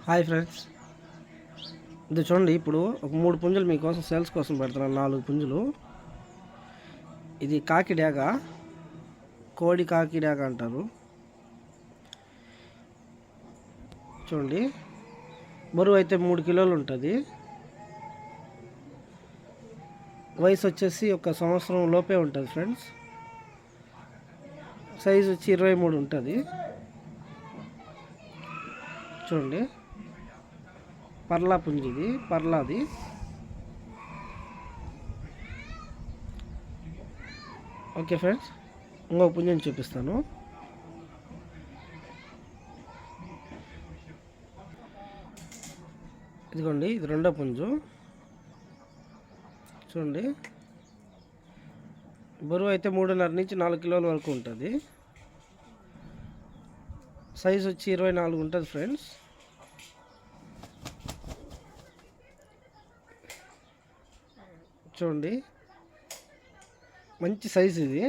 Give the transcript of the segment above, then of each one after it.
Hi friends, ఇది చూడండి. ఇప్పుడు ఒక 3 పుంజులు మీకోసం సేల్స్ కోసం పెడుతున్నాను. 4 పుంజులు. ఇది కాకి డాగ, కోడి కాకి డాగ అంటారు. చూడండి, బరువు అయితే 3 కిలోలు ఉంటుంది. వయసు వచ్చేసి 1 సంవత్సరం లోపే ఉంటుంది ఫ్రెండ్స్. సైజు వచ్చి 23 ఉంటుంది. చూడండి, పర్లా పుంజు, ఇది పర్లాది. ఓకే ఫ్రెండ్స్, ఇంకొక పుంజుని చూపిస్తాను. ఇదిగోండి, ఇది రెండో పుంజు. చూడండి, బరువు అయితే 3.5 నుంచి 4 కిలోల వరకు ఉంటుంది. సైజు వచ్చి 24 ఉంటుంది ఫ్రెండ్స్. చూడండి, మంచి సైజు, ఇది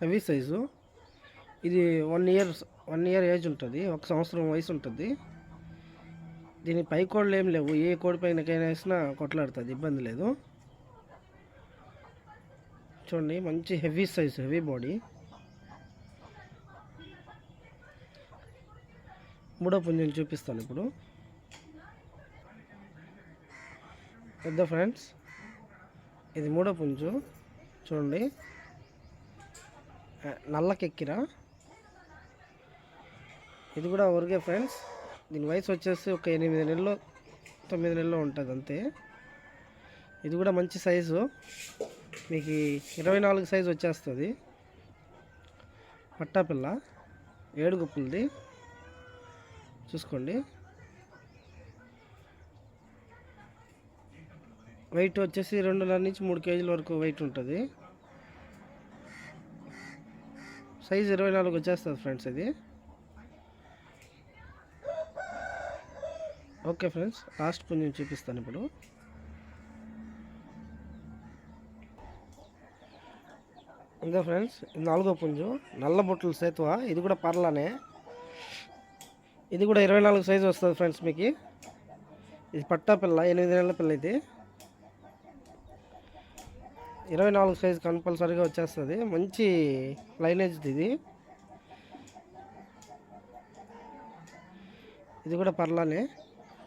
హెవీ సైజు. ఇది 1 ఇయర్ ఏజ్ ఉంటుంది, 1 సంవత్సరం వయసు ఉంటుంది. దీని పై కోళ్ళు ఏం లేవు, ఏ కోడి పైనకైనా వేసినా కొట్లాడుతుంది, ఇబ్బంది లేదు. చూడండి, మంచి హెవీ సైజు, హెవీ బాడీ. మూడో పుంజుని చూపిస్తాను ఇప్పుడు. పెద్ద ఫ్రెండ్స్, ఇది మూడో పుంజు. చూడండి, నల్లకెక్కిరా. ఇది కూడా ఒరిగే ఫ్రెండ్స్. దీని వయసు వచ్చేసి ఒక 8 నెలలు 9 నెలలు ఉంటుంది అంతే. ఇది కూడా మంచి సైజు, మీకు 24 సైజు వచ్చేస్తుంది. పట్టాపిల్ల, 7 గుప్పులది. చూసుకోండి, వెయిట్ వచ్చేసి 2.5 నుంచి 3 కేజీల వరకు వెయిట్ ఉంటుంది. సైజు 24 వచ్చేస్తుంది ఫ్రెండ్స్ ఇది. ఓకే ఫ్రెండ్స్, లాస్ట్ పుంజుని చూపిస్తాను ఇప్పుడు. ఇంకా ఫ్రెండ్స్, ఇది 4వ పుంజు, నల్ల బొట్టుల సేతువ. ఇది కూడా పర్లానే. ఇది కూడా 24 సైజు వస్తుంది ఫ్రెండ్స్ మీకు. ఇది పట్టా పిల్ల, 8 నెలల పిల్ల. ఇది 24 సైజు కంపల్సరీగా వచ్చేస్తుంది. మంచి లైనేజ్ ఇది. ఇది కూడా పర్లానే.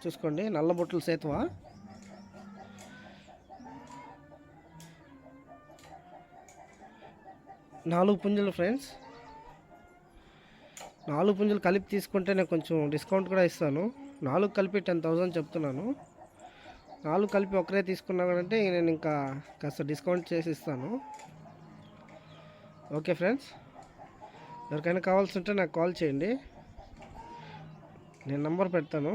చూసుకోండి, నల్ల బొట్టుల సేతువ. నాలుగు పుంజులు ఫ్రెండ్స్. 4 పుంజులు కలిపి తీసుకుంటే నేను కొంచెం డిస్కౌంట్ కూడా ఇస్తాను. 4 కలిపి 10,000 చెప్తున్నాను. 4 కలిపి ఒకరే తీసుకున్నానంటే నేను ఇంకా కాస్త డిస్కౌంట్ చేసి ఇస్తాను. ఓకే ఫ్రెండ్స్, ఎవరికైనా కావాల్సి ఉంటే నాకు కాల్ చేయండి, నేను నంబర్ పెడతాను.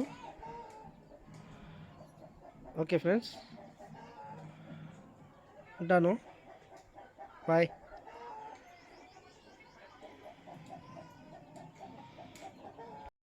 ఓకే ఫ్రెండ్స్, ఉంటాను. బాయ్.